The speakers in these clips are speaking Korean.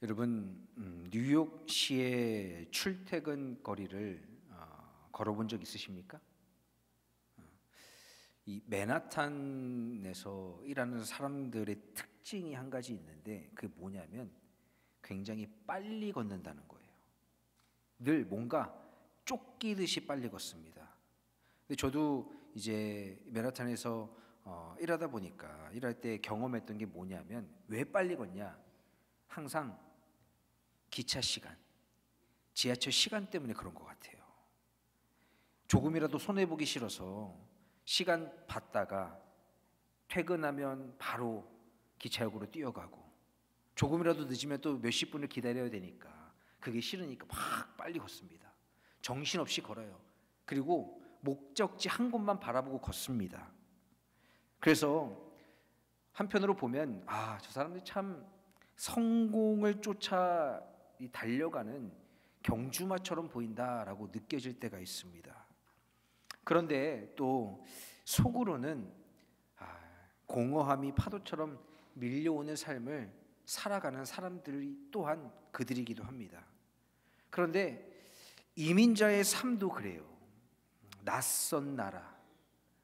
여러분, 뉴욕시의 출퇴근 거리를 걸어본 적 있으십니까? 이 맨하탄에서 일하는 사람들의 특징이 한 가지 있는데, 그게 뭐냐면 굉장히 빨리 걷는다는 거예요. 늘 뭔가 쫓기듯이 빨리 걷습니다. 근데 저도 이제 맨하탄에서 일하다 보니까 일할 때 경험했던 게 뭐냐면, 왜 빨리 걷냐? 항상 기차 시간, 지하철 시간 때문에 그런 것 같아요. 조금이라도 손해보기 싫어서 시간 봤다가 퇴근하면 바로 기차역으로 뛰어가고, 조금이라도 늦으면 또 몇십 분을 기다려야 되니까 그게 싫으니까 막 빨리 걷습니다. 정신없이 걸어요. 그리고 목적지 한 곳만 바라보고 걷습니다. 그래서 한편으로 보면 저 사람들이 참 성공을 쫓아 달려가는 경주마처럼 보인다라고 느껴질 때가 있습니다. 그런데 또 속으로는 공허함이 파도처럼 밀려오는 삶을 살아가는 사람들이 또한 그들이기도 합니다. 그런데 이민자의 삶도 그래요. 낯선 나라,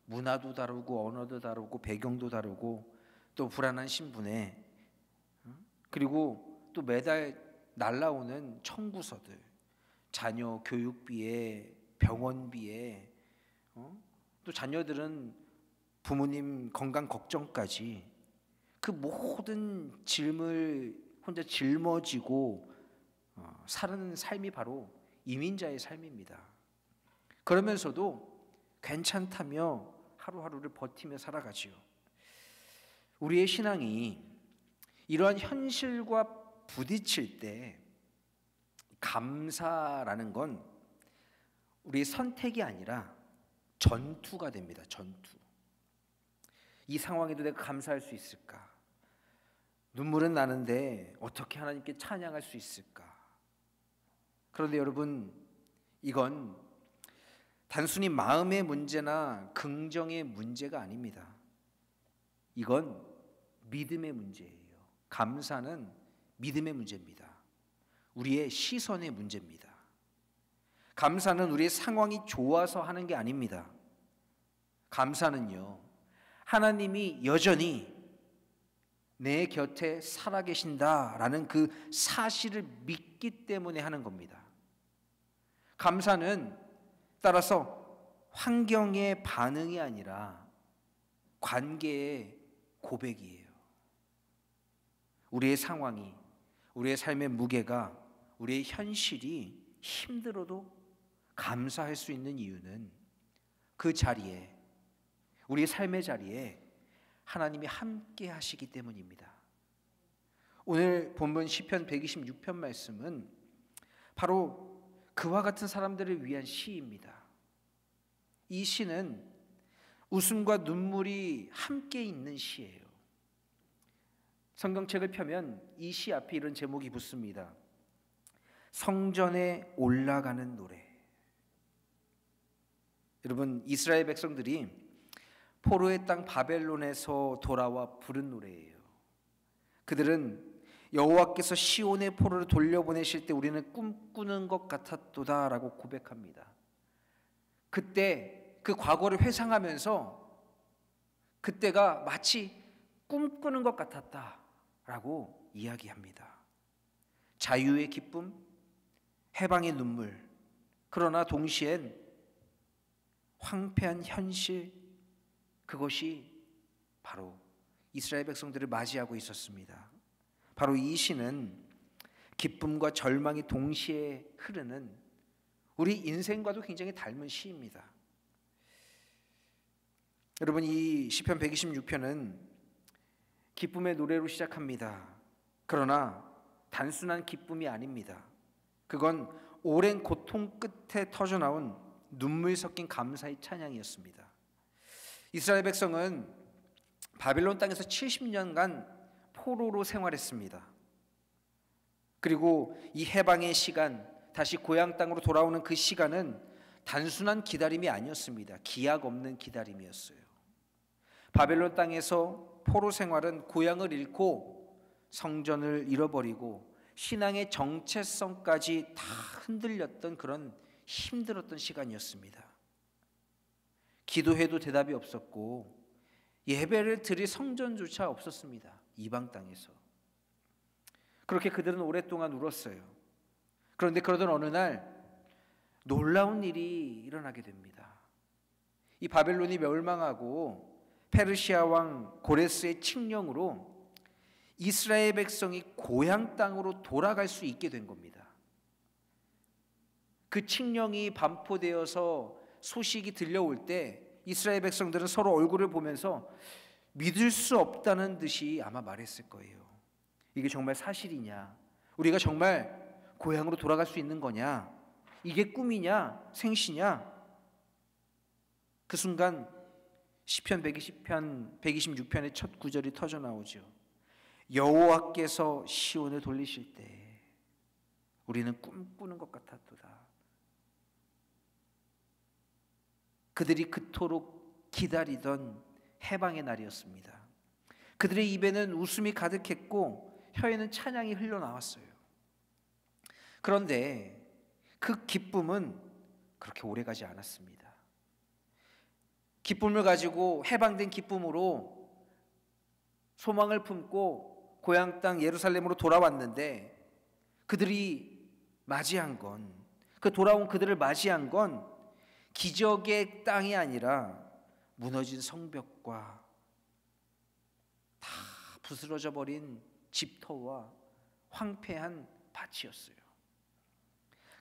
문화도 다르고 언어도 다르고 배경도 다르고 또 불안한 신분에, 그리고 또 매달 날라오는 청구서들, 자녀 교육비에 병원비에, 또 자녀들은 부모님 건강 걱정까지, 그 모든 짐을 혼자 짊어지고 사는 삶이 바로 이민자의 삶입니다. 그러면서도 괜찮다며 하루하루를 버티며 살아가지요. 우리의 신앙이 이러한 현실과 부딪힐 때 감사라는 건 우리의 선택이 아니라 전투가 됩니다. 전투. 이 상황에도 내가 감사할 수 있을까? 눈물은 나는데 어떻게 하나님께 찬양할 수 있을까? 그런데 여러분, 이건 단순히 마음의 문제나 긍정의 문제가 아닙니다. 이건 믿음의 문제예요. 감사는 믿음의 문제입니다. 우리의 시선의 문제입니다. 감사는 우리의 상황이 좋아서 하는 게 아닙니다. 감사는요, 하나님이 여전히 내 곁에 살아계신다라는 그 사실을 믿기 때문에 하는 겁니다. 감사는 따라서 환경의 반응이 아니라 관계의 고백이에요. 우리의 상황이, 우리의 삶의 무게가, 우리의 현실이 힘들어도 감사할 수 있는 이유는 그 자리에, 우리의 삶의 자리에 하나님이 함께 하시기 때문입니다. 오늘 본문 시편 126편 말씀은 바로 그와 같은 사람들을 위한 시입니다. 이 시는 웃음과 눈물이 함께 있는 시예요. 성경책을 펴면 이 시 앞에 이런 제목이 붙습니다. 성전에 올라가는 노래. 여러분, 이스라엘 백성들이 포로의 땅 바벨론에서 돌아와 부른 노래예요. 그들은 여호와께서 시온의 포로를 돌려보내실 때 우리는 꿈꾸는 것 같았도다라고 고백합니다. 그때 그 과거를 회상하면서 그때가 마치 꿈꾸는 것 같았다라고 이야기합니다. 자유의 기쁨, 해방의 눈물, 그러나 동시엔 황폐한 현실, 그것이 바로 이스라엘 백성들을 맞이하고 있었습니다. 바로 이 시는 기쁨과 절망이 동시에 흐르는 우리 인생과도 굉장히 닮은 시입니다. 여러분, 이 시편 126편은 기쁨의 노래로 시작합니다. 그러나 단순한 기쁨이 아닙니다. 그건 오랜 고통 끝에 터져나온 눈물 섞인 감사의 찬양이었습니다. 이스라엘 백성은 바벨론 땅에서 70년간 포로로 생활했습니다. 그리고 이 해방의 시간, 다시 고향 땅으로 돌아오는 그 시간은 단순한 기다림이 아니었습니다. 기약 없는 기다림이었어요. 바벨론 땅에서 포로 생활은 고향을 잃고 성전을 잃어버리고 신앙의 정체성까지 다 흔들렸던 그런 힘들었던 시간이었습니다. 기도해도 대답이 없었고 예배를 드릴 성전조차 없었습니다. 이방 땅에서. 그렇게 그들은 오랫동안 울었어요. 그런데 그러던 어느 날 놀라운 일이 일어나게 됩니다. 이 바벨론이 멸망하고 페르시아 왕 고레스의 칙령으로 이스라엘 백성이 고향 땅으로 돌아갈 수 있게 된 겁니다. 그 칙령이 반포되어서 소식이 들려올 때 이스라엘 백성들은 서로 얼굴을 보면서 믿을 수 없다는 듯이 아마 말했을 거예요. 이게 정말 사실이냐? 우리가 정말 고향으로 돌아갈 수 있는 거냐? 이게 꿈이냐? 생시냐? 그 순간 시편 126편의 첫 구절이 터져 나오죠. 여호와께서 시온을 돌리실 때 우리는 꿈꾸는 것 같았도다. 그들이 그토록 기다리던 해방의 날이었습니다. 그들의 입에는 웃음이 가득했고 혀에는 찬양이 흘러나왔어요. 그런데 그 기쁨은 그렇게 오래가지 않았습니다. 기쁨을 가지고 해방된 기쁨으로 소망을 품고 고향 땅 예루살렘으로 돌아왔는데 그들이 맞이한 건, 그 돌아온 그들을 맞이한 건 기적의 땅이 아니라 무너진 성벽과 다 부스러져 버린 집터와 황폐한 밭이었어요.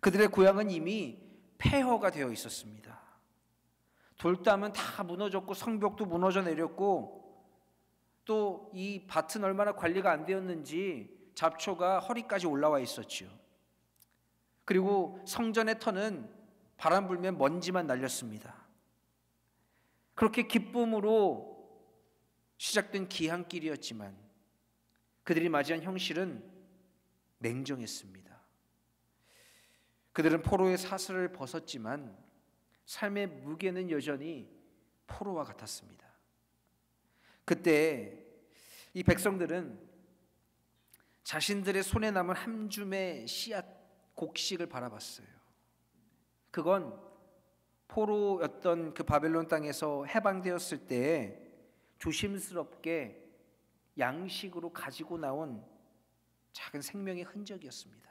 그들의 고향은 이미 폐허가 되어 있었습니다. 돌담은 다 무너졌고 성벽도 무너져 내렸고 또 이 밭은 얼마나 관리가 안 되었는지 잡초가 허리까지 올라와 있었죠. 그리고 성전의 터는 바람 불면 먼지만 날렸습니다. 그렇게 기쁨으로 시작된 귀향길이었지만 그들이 맞이한 현실은 냉정했습니다. 그들은 포로의 사슬을 벗었지만 삶의 무게는 여전히 포로와 같았습니다. 그때 이 백성들은 자신들의 손에 남은 한 줌의 씨앗 곡식을 바라봤어요. 그건 포로였던 그 바벨론 땅에서 해방되었을 때 조심스럽게 양식으로 가지고 나온 작은 생명의 흔적이었습니다.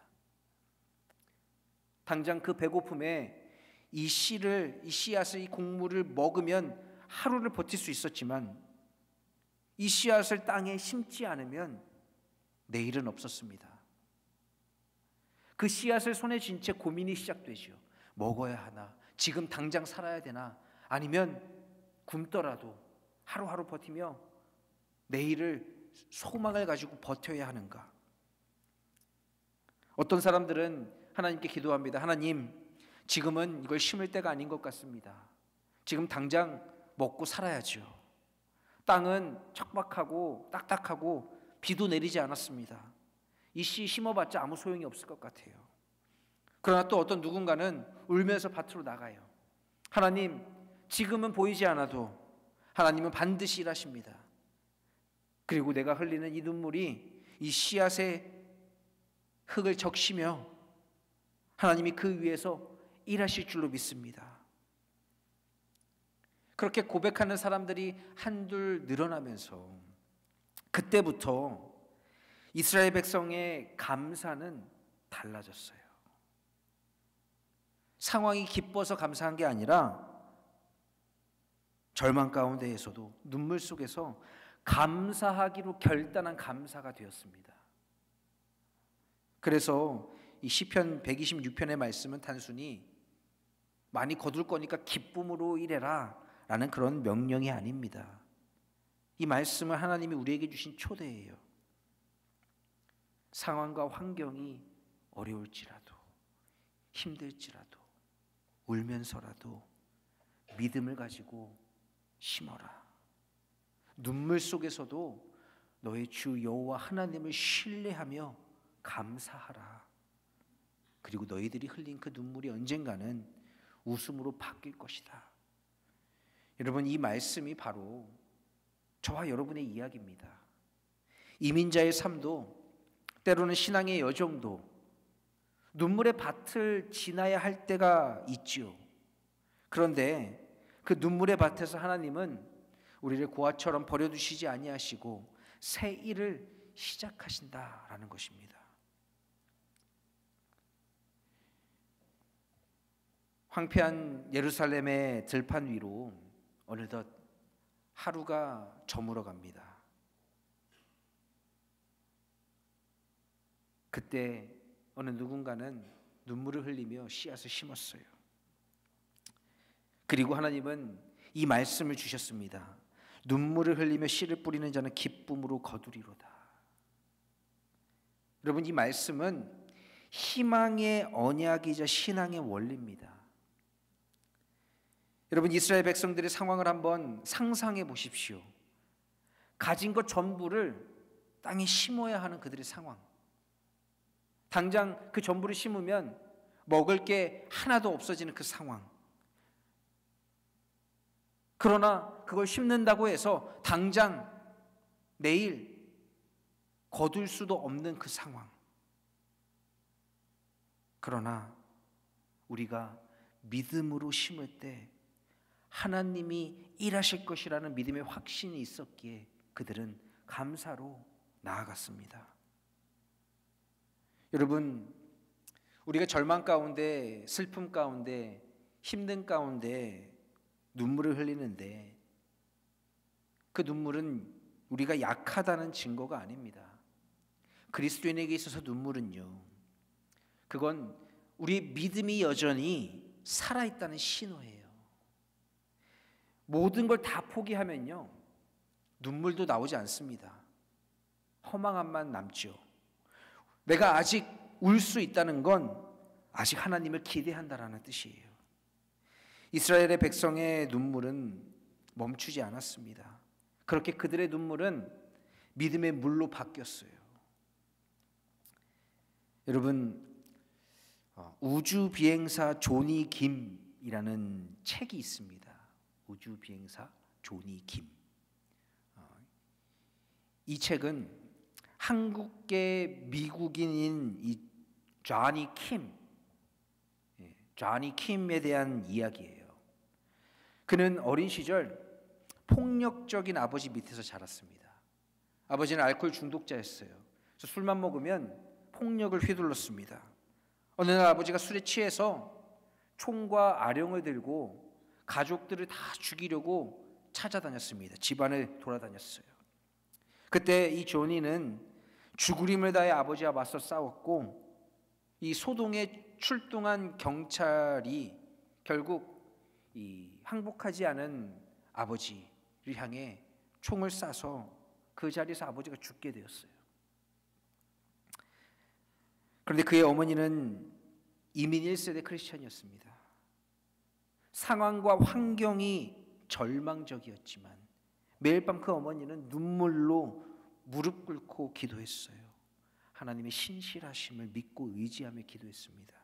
당장 그 배고픔에 이 씨앗을, 이 곡물을 먹으면 하루를 버틸 수 있었지만 이 씨앗을 땅에 심지 않으면 내일은 없었습니다. 그 씨앗을 손에 쥔 채 고민이 시작되죠. 먹어야 하나? 지금 당장 살아야 되나? 아니면 굶더라도 하루하루 버티며 내일을 소망을 가지고 버텨야 하는가? 어떤 사람들은 하나님께 기도합니다. 하나님, 지금은 이걸 심을 때가 아닌 것 같습니다. 지금 당장 먹고 살아야죠. 땅은 척박하고 딱딱하고 비도 내리지 않았습니다. 이 씨 심어봤자 아무 소용이 없을 것 같아요. 그러나 또 어떤 누군가는 울면서 밭으로 나가요. 하나님, 지금은 보이지 않아도 하나님은 반드시 일하십니다. 그리고 내가 흘리는 이 눈물이 이 씨앗의 흙을 적시며 하나님이 그 위에서 일하실 줄로 믿습니다. 그렇게 고백하는 사람들이 한둘 늘어나면서 그때부터 이스라엘 백성의 감사는 달라졌어요. 상황이 기뻐서 감사한 게 아니라 절망 가운데에서도 눈물 속에서 감사하기로 결단한 감사가 되었습니다. 그래서 이 시편 126편의 말씀은 단순히 많이 거둘 거니까 기쁨으로 일해라 라는 그런 명령이 아닙니다. 이 말씀은 하나님이 우리에게 주신 초대예요. 상황과 환경이 어려울지라도 힘들지라도 울면서라도 믿음을 가지고 심어라. 눈물 속에서도 너의 주 여호와 하나님을 신뢰하며 감사하라. 그리고 너희들이 흘린 그 눈물이 언젠가는 웃음으로 바뀔 것이다. 여러분, 이 말씀이 바로 저와 여러분의 이야기입니다. 이민자의 삶도 때로는 신앙의 여정도 눈물의 밭을 지나야 할 때가 있지요. 그런데 그 눈물의 밭에서 하나님은 우리를 고아처럼 버려두시지 아니하시고 새 일을 시작하신다라는 것입니다. 황폐한 예루살렘의 들판 위로 어느덧 하루가 저물어 갑니다. 그때 어느 누군가는 눈물을 흘리며 씨앗을 심었어요. 그리고 하나님은 이 말씀을 주셨습니다. 눈물을 흘리며 씨를 뿌리는 자는 기쁨으로 거두리로다. 여러분, 이 말씀은 희망의 언약이자 신앙의 원리입니다. 여러분, 이스라엘 백성들의 상황을 한번 상상해 보십시오. 가진 것 전부를 땅에 심어야 하는 그들의 상황. 당장 그 전부를 심으면 먹을 게 하나도 없어지는 그 상황. 그러나 그걸 심는다고 해서 당장 내일 거둘 수도 없는 그 상황. 그러나 우리가 믿음으로 심을 때 하나님이 일하실 것이라는 믿음의 확신이 있었기에 그들은 감사로 나아갔습니다. 여러분, 우리가 절망 가운데, 슬픔 가운데, 힘든 가운데 눈물을 흘리는데 그 눈물은 우리가 약하다는 증거가 아닙니다. 그리스도인에게 있어서 눈물은요, 그건 우리 믿음이 여전히 살아있다는 신호예요. 모든 걸 다 포기하면요, 눈물도 나오지 않습니다. 허망함만 남죠. 내가 아직 울 수 있다는 건 아직 하나님을 기대한다라는 뜻이에요. 이스라엘의 백성의 눈물은 멈추지 않았습니다. 그렇게 그들의 눈물은 믿음의 물로 바뀌었어요. 여러분, 우주비행사 조니 김이라는 책이 있습니다. 우주비행사 조니 김. 이 책은 한국계 미국인인 이 조니 킴에 대한 이야기예요. 그는 어린 시절 폭력적인 아버지 밑에서 자랐습니다. 아버지는 알코올 중독자였어요. 그래서 술만 먹으면 폭력을 휘둘렀습니다. 어느 날 아버지가 술에 취해서 총과 아령을 들고 가족들을 다 죽이려고 찾아다녔습니다. 집안을 돌아다녔어요. 그때 이 조니는 죽을 힘을 다해 아버지와 맞서 싸웠고, 이 소동에 출동한 경찰이 결국 이 항복하지 않은 아버지를 향해 총을 쏴서 그 자리에서 아버지가 죽게 되었어요. 그런데 그의 어머니는 이민 1세대 크리스천이었습니다. 상황과 환경이 절망적이었지만 매일 밤 그 어머니는 눈물로 무릎 꿇고 기도했어요. 하나님의 신실하심을 믿고 의지하며 기도했습니다.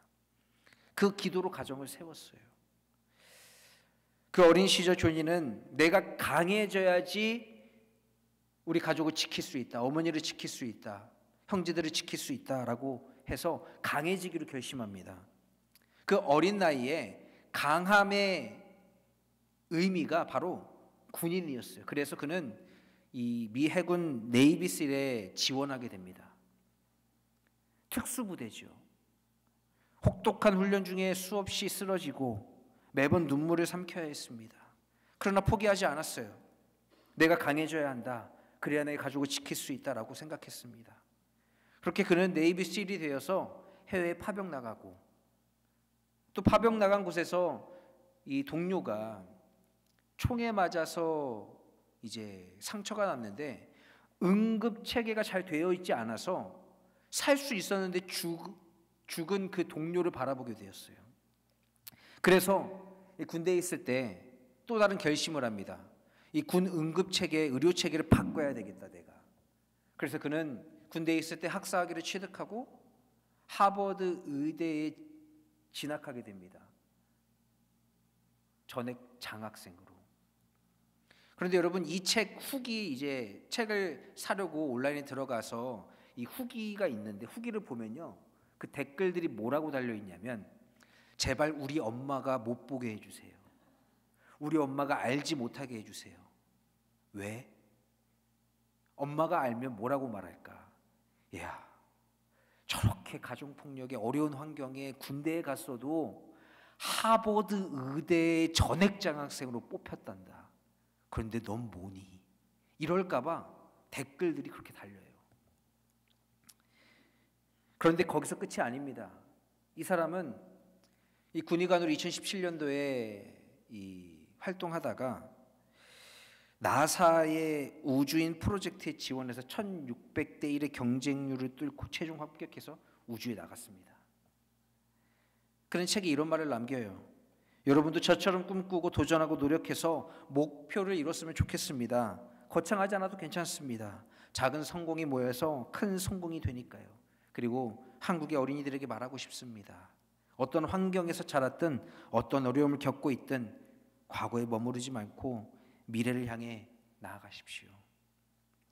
그 기도로 가정을 세웠어요. 그 어린 시절 조니는 내가 강해져야지 우리 가족을 지킬 수 있다, 어머니를 지킬 수 있다, 형제들을 지킬 수 있다라고 해서 강해지기로 결심합니다. 그 어린 나이에 강함의 의미가 바로 군인이었어요. 그래서 그는 이 미 해군 네이비실에 지원하게 됩니다. 특수부대죠. 혹독한 훈련 중에 수없이 쓰러지고 매번 눈물을 삼켜야 했습니다. 그러나 포기하지 않았어요. 내가 강해져야 한다. 그래야 내 가족을 지킬 수 있다라고 생각했습니다. 그렇게 그는 네이비실이 되어서 해외에 파병 나가고, 또 파병 나간 곳에서 이 동료가 총에 맞아서 이제 상처가 났는데 응급 체계가 잘 되어 있지 않아서 살 수 있었는데 죽은 그 동료를 바라보게 되었어요. 그래서 군대에 있을 때 또 다른 결심을 합니다. 이 군 응급 체계, 의료 체계를 바꿔야 되겠다 내가. 그래서 그는 군대에 있을 때 학사학위를 취득하고 하버드 의대에 진학하게 됩니다. 전액 장학생으로. 그런데 여러분, 이 책 후기, 이제 책을 사려고 온라인에 들어가서 이 후기가 있는데 후기를 보면요, 그 댓글들이 뭐라고 달려 있냐면 제발 우리 엄마가 못 보게 해주세요. 우리 엄마가 알지 못하게 해주세요. 왜? 엄마가 알면 뭐라고 말할까? 야, 저렇게 가정폭력의 어려운 환경에 군대에 갔어도 하버드 의대의 전액장학생으로 뽑혔단다. 그런데 넌 뭐니? 이럴까봐 댓글들이 그렇게 달려요. 그런데 거기서 끝이 아닙니다. 이 사람은 이 군의관으로 2017년도에 활동하다가 나사의 우주인 프로젝트에 지원해서 1600대 1의 경쟁률을 뚫고 최종 합격해서 우주에 나갔습니다. 그런 책에 이런 말을 남겨요. 여러분도 저처럼 꿈꾸고 도전하고 노력해서 목표를 이뤘으면 좋겠습니다. 거창하지 않아도 괜찮습니다. 작은 성공이 모여서 큰 성공이 되니까요. 그리고 한국의 어린이들에게 말하고 싶습니다. 어떤 환경에서 자랐든 어떤 어려움을 겪고 있든 과거에 머무르지 말고 미래를 향해 나아가십시오.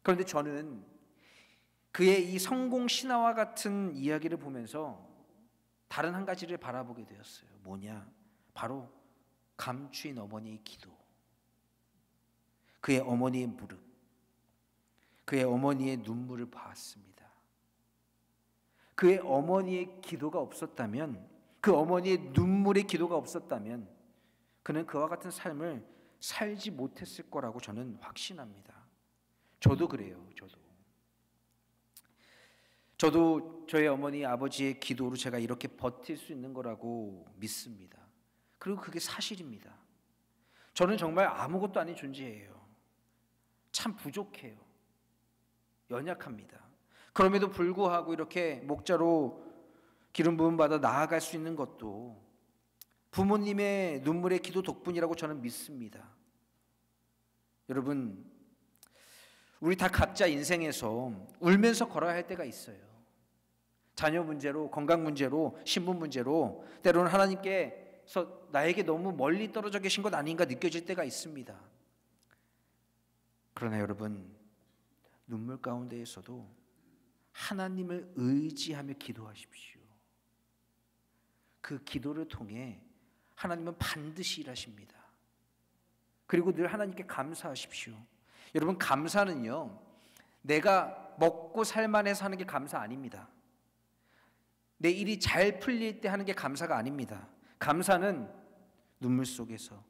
그런데 저는 그의 이 성공 신화와 같은 이야기를 보면서 다른 한 가지를 바라보게 되었어요. 뭐냐? 바로 감추인 어머니의 기도, 그의 어머니의 무릎, 그의 어머니의 눈물을 봤습니다. 그의 어머니의 기도가 없었다면, 그 어머니의 눈물의 기도가 없었다면 그는 그와 같은 삶을 살지 못했을 거라고 저는 확신합니다. 저도 그래요. 저도 저의 어머니 아버지의 기도로 제가 이렇게 버틸 수 있는 거라고 믿습니다. 그리고 그게 사실입니다. 저는 정말 아무것도 아닌 존재예요. 참 부족해요. 연약합니다. 그럼에도 불구하고 이렇게 목자로 기름 부음 받아 나아갈 수 있는 것도 부모님의 눈물의 기도 덕분이라고 저는 믿습니다. 여러분, 우리 다 각자 인생에서 울면서 걸어야 할 때가 있어요. 자녀 문제로, 건강 문제로, 신분 문제로, 때로는 하나님께서 나에게 너무 멀리 떨어져 계신 것 아닌가 느껴질 때가 있습니다. 그러나 여러분, 눈물 가운데에서도 하나님을 의지하며 기도하십시오. 그 기도를 통해 하나님은 반드시 일하십니다. 그리고 늘 하나님께 감사하십시오. 여러분, 감사는요, 내가 먹고 살만해서 하는 게 감사 아닙니다. 내 일이 잘 풀릴 때 하는 게 감사가 아닙니다. 감사는 눈물 속에서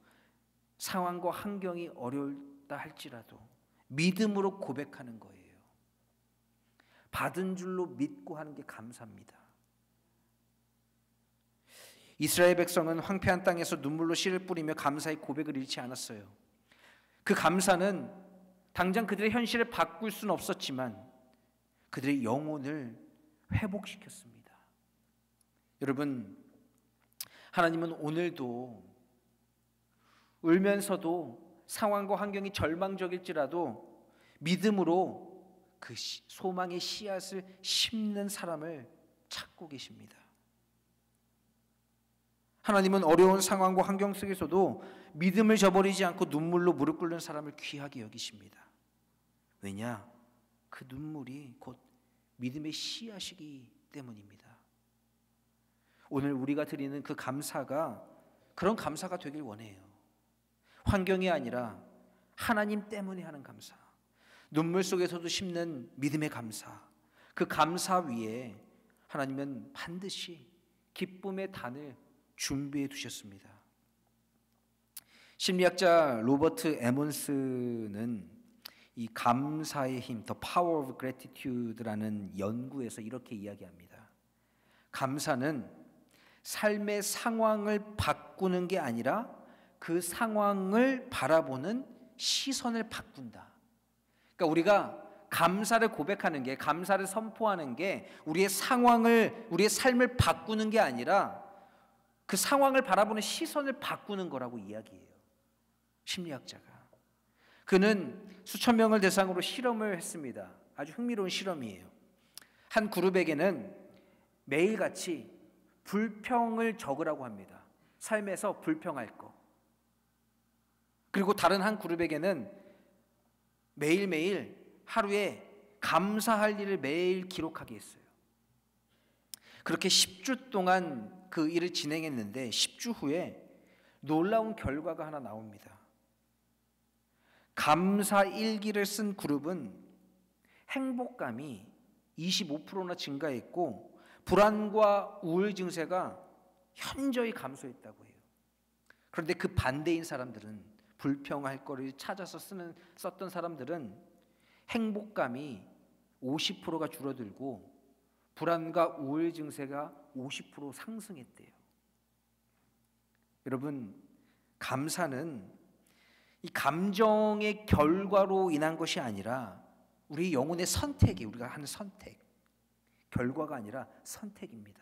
상황과 환경이 어려울다 할지라도 믿음으로 고백하는 거예요. 받은 줄로 믿고 하는 게 감사입니다. 이스라엘 백성은 황폐한 땅에서 눈물로 씨를 뿌리며 감사의 고백을 잃지 않았어요. 그 감사는 당장 그들의 현실을 바꿀 수는 없었지만 그들의 영혼을 회복시켰습니다. 여러분, 하나님은 오늘도 울면서도 상황과 환경이 절망적일지라도 믿음으로 그 소망의 씨앗을 심는 사람을 찾고 계십니다. 하나님은 어려운 상황과 환경 속에서도 믿음을 저버리지 않고 눈물로 무릎 꿇는 사람을 귀하게 여기십니다. 왜냐? 그 눈물이 곧 믿음의 씨앗이기 때문입니다. 오늘 우리가 드리는 그 감사가 그런 감사가 되길 원해요. 환경이 아니라 하나님 때문에 하는 감사, 눈물 속에서도 심는 믿음의 감사, 그 감사 위에 하나님은 반드시 기쁨의 단을 준비해 두셨습니다. 심리학자 로버트 에몬스는 이 감사의 힘, The Power of Gratitude라는 연구에서 이렇게 이야기합니다. 감사는 삶의 상황을 바꾸는 게 아니라 그 상황을 바라보는 시선을 바꾼다. 그러니까 우리가 감사를 고백하는 게, 감사를 선포하는 게 우리의 상황을, 우리의 삶을 바꾸는 게 아니라 그 상황을 바라보는 시선을 바꾸는 거라고 이야기해요. 심리학자가. 그는 수천 명을 대상으로 실험을 했습니다. 아주 흥미로운 실험이에요. 한 그룹에게는 매일같이 불평을 적으라고 합니다. 삶에서 불평할 거. 그리고 다른 한 그룹에게는 매일매일 하루에 감사할 일을 매일 기록하게 했어요. 그렇게 10주 동안 그 일을 진행했는데 10주 후에 놀라운 결과가 하나 나옵니다. 감사 일기를 쓴 그룹은 행복감이 25%나 증가했고 불안과 우울 증세가 현저히 감소했다고 해요. 그런데 그 반대인 사람들은, 불평할 거를 찾아서 썼던 사람들은 행복감이 50%가 줄어들고 불안과 우울 증세가 50% 상승했대요. 여러분, 감사는 이 감정의 결과로 인한 것이 아니라 우리 영혼의 선택이, 우리가 하는 선택, 결과가 아니라 선택입니다.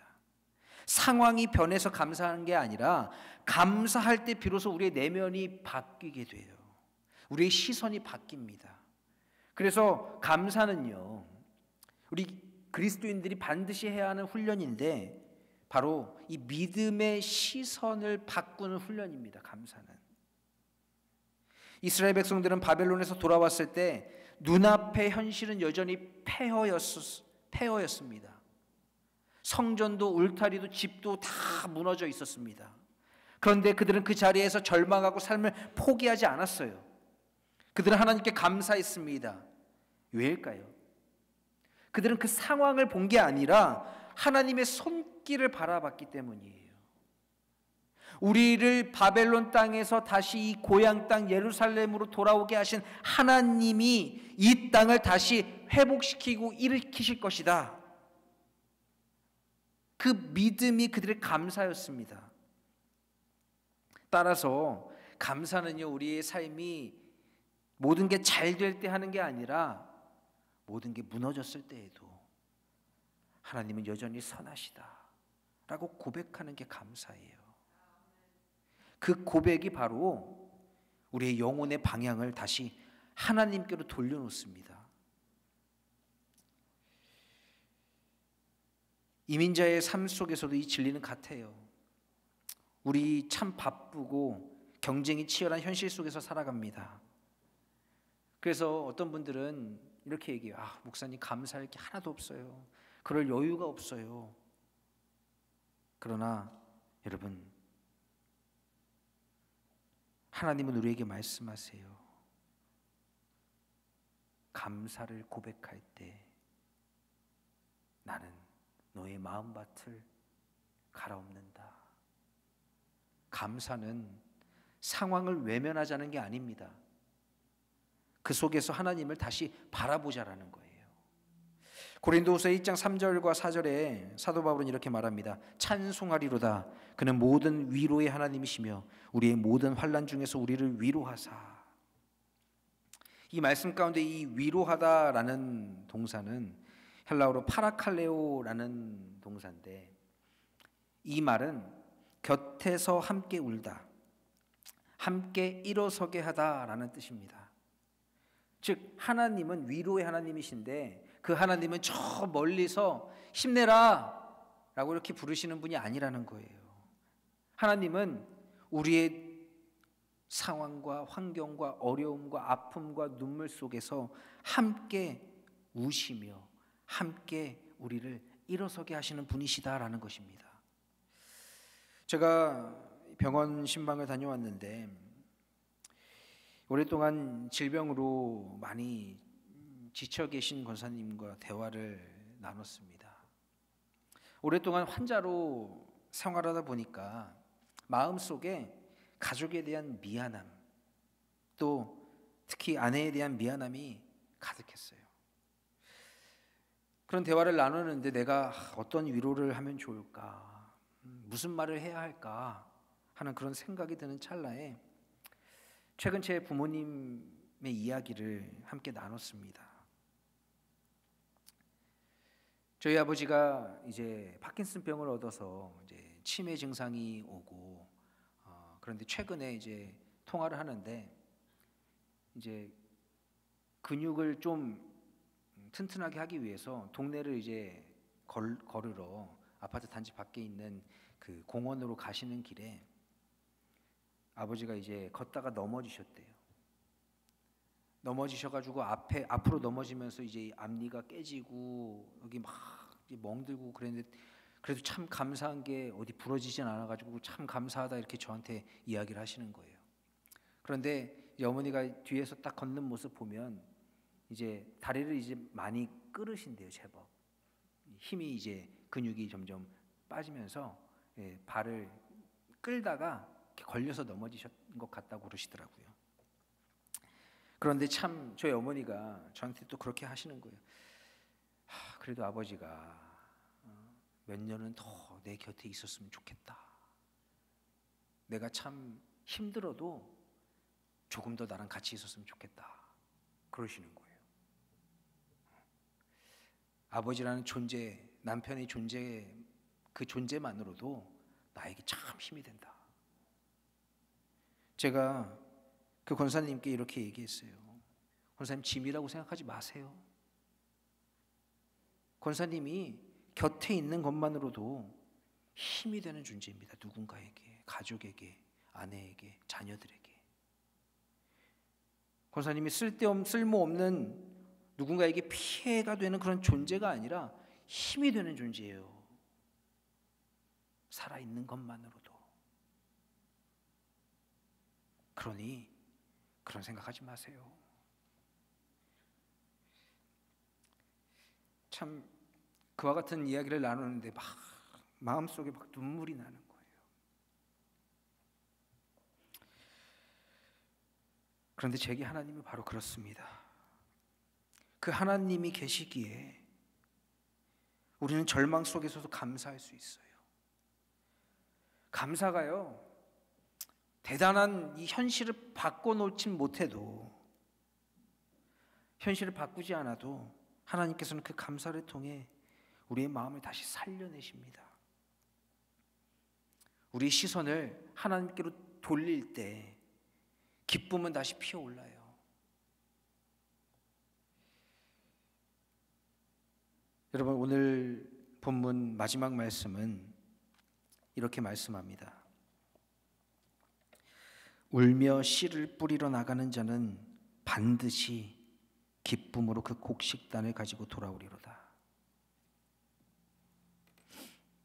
상황이 변해서 감사하는 게 아니라 감사할 때 비로소 우리의 내면이 바뀌게 돼요. 우리의 시선이 바뀝니다. 그래서 감사는요, 우리 그리스도인들이 반드시 해야 하는 훈련인데 바로 이 믿음의 시선을 바꾸는 훈련입니다. 감사는. 이스라엘 백성들은 바벨론에서 돌아왔을 때 눈앞의 현실은 여전히 폐허였습니다. 성전도 울타리도 집도 다 무너져 있었습니다. 그런데 그들은 그 자리에서 절망하고 삶을 포기하지 않았어요. 그들은 하나님께 감사했습니다. 왜일까요? 그들은 그 상황을 본 게 아니라 하나님의 손길을 바라봤기 때문이에요. 우리를 바벨론 땅에서 다시 이 고향 땅 예루살렘으로 돌아오게 하신 하나님이 이 땅을 다시 회복시키고 일으키실 것이다. 그 믿음이 그들의 감사였습니다. 따라서 감사는요, 우리의 삶이 모든 게 잘 될 때 하는 게 아니라 모든 게 무너졌을 때에도 하나님은 여전히 선하시다 라고 고백하는 게 감사예요. 그 고백이 바로 우리의 영혼의 방향을 다시 하나님께로 돌려놓습니다. 이민자의 삶 속에서도 이 진리는 같아요. 우리 참 바쁘고 경쟁이 치열한 현실 속에서 살아갑니다. 그래서 어떤 분들은 이렇게 얘기해요. 목사님, 감사할 게 하나도 없어요. 그럴 여유가 없어요. 그러나 여러분, 하나님은 우리에게 말씀하세요. 감사를 고백할 때 나는 너의 마음밭을 갈아엎는다. 감사는 상황을 외면하자는 게 아닙니다. 그 속에서 하나님을 다시 바라보자라는 거예요. 고린도후서 1장 3절과 4절에 사도 바울은 이렇게 말합니다. 찬송하리로다. 그는 모든 위로의 하나님이시며 우리의 모든 환난 중에서 우리를 위로하사. 이 말씀 가운데 이 위로하다라는 동사는 헬라어로 파라칼레오라는 동사인데, 이 말은 곁에서 함께 울다, 함께 일어서게 하다라는 뜻입니다. 즉 하나님은 위로의 하나님이신데 그 하나님은 저 멀리서 힘내라 라고 이렇게 부르시는 분이 아니라는 거예요. 하나님은 우리의 상황과 환경과 어려움과 아픔과 눈물 속에서 함께 우시며 함께 우리를 일어서게 하시는 분이시다라는 것입니다. 제가 병원 신방을 다녀왔는데 오랫동안 질병으로 많이 지쳐 계신 권사님과 대화를 나눴습니다. 오랫동안 환자로 생활하다 보니까 마음속에 가족에 대한 미안함, 또 특히 아내에 대한 미안함이 가득했어요. 그런 대화를 나누는데 내가 어떤 위로를 하면 좋을까, 무슨 말을 해야 할까 하는 그런 생각이 드는 찰나에 최근 제 부모님의 이야기를 함께 나눴습니다. 저희 아버지가 이제 파킨슨병을 얻어서 이제 치매 증상이 오고, 그런데 최근에 이제 통화를 하는데 이제 근육을 좀 튼튼하게 하기 위해서 동네를 이제 걸으러 아파트 단지 밖에 있는 그 공원으로 가시는 길에 아버지가 이제 걷다가 넘어지셨대요. 넘어지셔가지고 앞으로 넘어지면서 이제 앞니가 깨지고 여기 막 멍들고 그랬는데 그래도 참 감사한 게 어디 부러지진 않아가지고 참 감사하다 이렇게 저한테 이야기를 하시는 거예요. 그런데 어머니가 뒤에서 딱 걷는 모습 보면 이제 다리를 이제 많이 끌으신대요, 제법. 힘이 이제 근육이 점점 빠지면서 발을 끌다가 이렇게 걸려서 넘어지신 것 같다고 그러시더라고요. 그런데 참 저희 어머니가 저한테 또 그렇게 하시는 거예요. 그래도 아버지가 몇 년은 더 내 곁에 있었으면 좋겠다. 내가 참 힘들어도 조금 더 나랑 같이 있었으면 좋겠다. 그러시는 거예요. 아버지라는 존재, 남편의 존재, 그 존재만으로도 나에게 참 힘이 된다. 제가 그 권사님께 이렇게 얘기했어요. 권사님, 짐이라고 생각하지 마세요. 권사님이 곁에 있는 것만으로도 힘이 되는 존재입니다. 누군가에게, 가족에게, 아내에게, 자녀들에게. 권사님이 쓸모없는 누군가에게 피해가 되는 그런 존재가 아니라 힘이 되는 존재예요. 살아있는 것만으로도. 그러니 그런 생각하지 마세요. 참 그와 같은 이야기를 나누는데 막 마음속에 막 눈물이 나는 거예요. 그런데 제게 하나님이 바로 그렇습니다. 그 하나님이 계시기에 우리는 절망 속에서도 감사할 수 있어요. 감사가요, 대단한 이 현실을 바꿔놓진 못해도, 현실을 바꾸지 않아도 하나님께서는 그 감사를 통해 우리의 마음을 다시 살려내십니다. 우리의 시선을 하나님께로 돌릴 때 기쁨은 다시 피어올라요. 여러분, 오늘 본문 마지막 말씀은 이렇게 말씀합니다. 울며 씨를 뿌리러 나가는 자는 반드시 기쁨으로 그 곡식단을 가지고 돌아오리로다.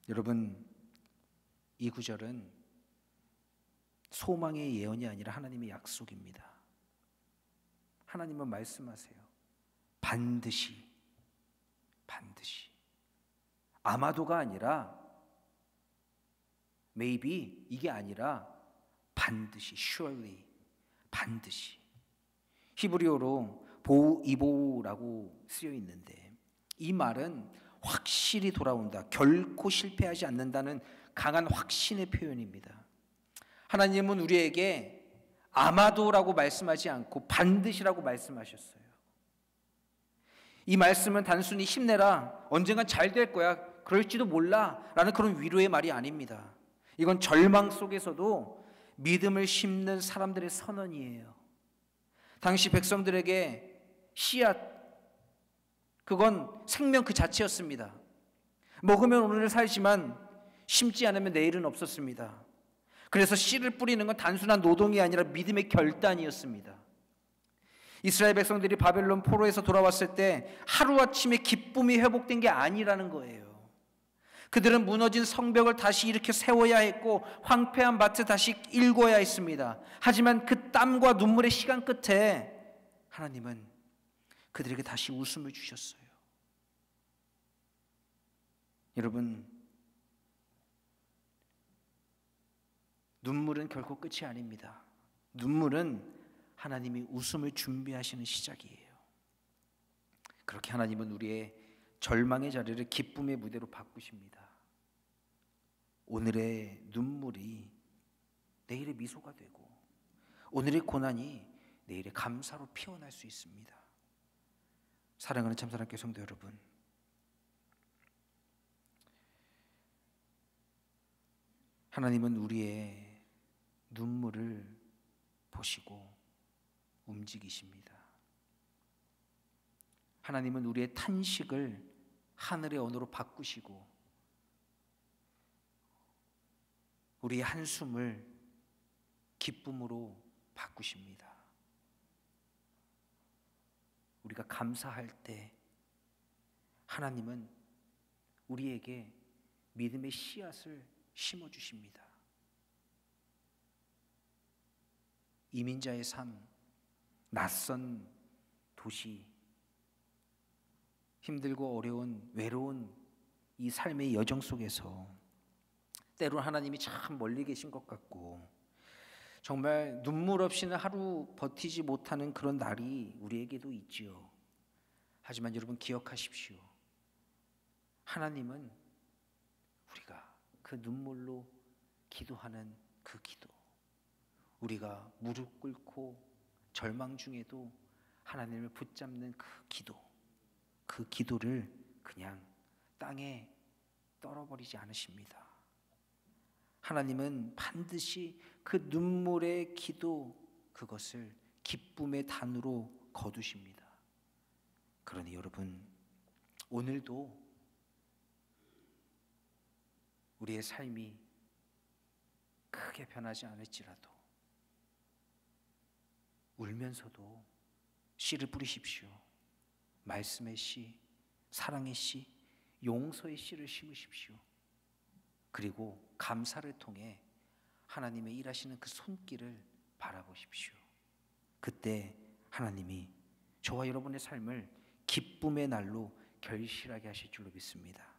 여러분, 이 구절은 소망의 예언이 아니라 하나님의 약속입니다. 하나님은 말씀하세요. 반드시, 반드시. 아마도가 아니라 maybe 이게 아니라 반드시, surely, 반드시. 히브리어로 보이보라고 쓰여 있는데 이 말은 확실히 돌아온다, 결코 실패하지 않는다는 강한 확신의 표현입니다. 하나님은 우리에게 아마도라고 말씀하지 않고 반드시라고 말씀하셨어요. 이 말씀은 단순히 힘내라, 언젠간 잘 될 거야, 그럴지도 몰라 라는 그런 위로의 말이 아닙니다. 이건 절망 속에서도 믿음을 심는 사람들의 선언이에요. 당시 백성들에게 씨앗, 그건 생명 그 자체였습니다. 먹으면 오늘 살지만 심지 않으면 내일은 없었습니다. 그래서 씨를 뿌리는 건 단순한 노동이 아니라 믿음의 결단이었습니다. 이스라엘 백성들이 바벨론 포로에서 돌아왔을 때 하루아침에 기쁨이 회복된 게 아니라는 거예요. 그들은 무너진 성벽을 다시 일으켜 세워야 했고 황폐한 밭을 다시 일궈야 했습니다. 하지만 그 땀과 눈물의 시간 끝에 하나님은 그들에게 다시 웃음을 주셨어요. 여러분, 눈물은 결코 끝이 아닙니다. 눈물은 하나님이 웃음을 준비하시는 시작이에요. 그렇게 하나님은 우리의 절망의 자리를 기쁨의 무대로 바꾸십니다. 오늘의 눈물이 내일의 미소가 되고 오늘의 고난이 내일의 감사로 피어날 수 있습니다. 사랑하는 참사랑교회 성도 여러분, 하나님은 우리의 눈물을 보시고 움직이십니다. 하나님은 우리의 탄식을 하늘의 언어로 바꾸시고 우리의 한숨을 기쁨으로 바꾸십니다. 우리가 감사할 때 하나님은 우리에게 믿음의 씨앗을 심어 주십니다. 이민자의 삶, 낯선 도시, 힘들고 어려운 외로운 이 삶의 여정 속에서 때론 하나님이 참 멀리 계신 것 같고 정말 눈물 없이는 하루 버티지 못하는 그런 날이 우리에게도 있지요. 하지만 여러분 기억하십시오. 하나님은 우리가 그 눈물로 기도하는 그 기도, 우리가 무릎 꿇고 절망 중에도 하나님을 붙잡는 그 기도, 그 기도를 그냥 땅에 떨어버리지 않으십니다. 하나님은 반드시 그 눈물의 기도, 그것을 기쁨의 단으로 거두십니다. 그러니 여러분, 오늘도 우리의 삶이 크게 변하지 않을지라도 울면서도 씨를 뿌리십시오. 말씀의 씨, 사랑의 씨, 용서의 씨를 심으십시오. 그리고 감사를 통해 하나님의 일하시는 그 손길을 바라보십시오. 그때 하나님이 저와 여러분의 삶을 기쁨의 날로 결실하게 하실 줄로 믿습니다.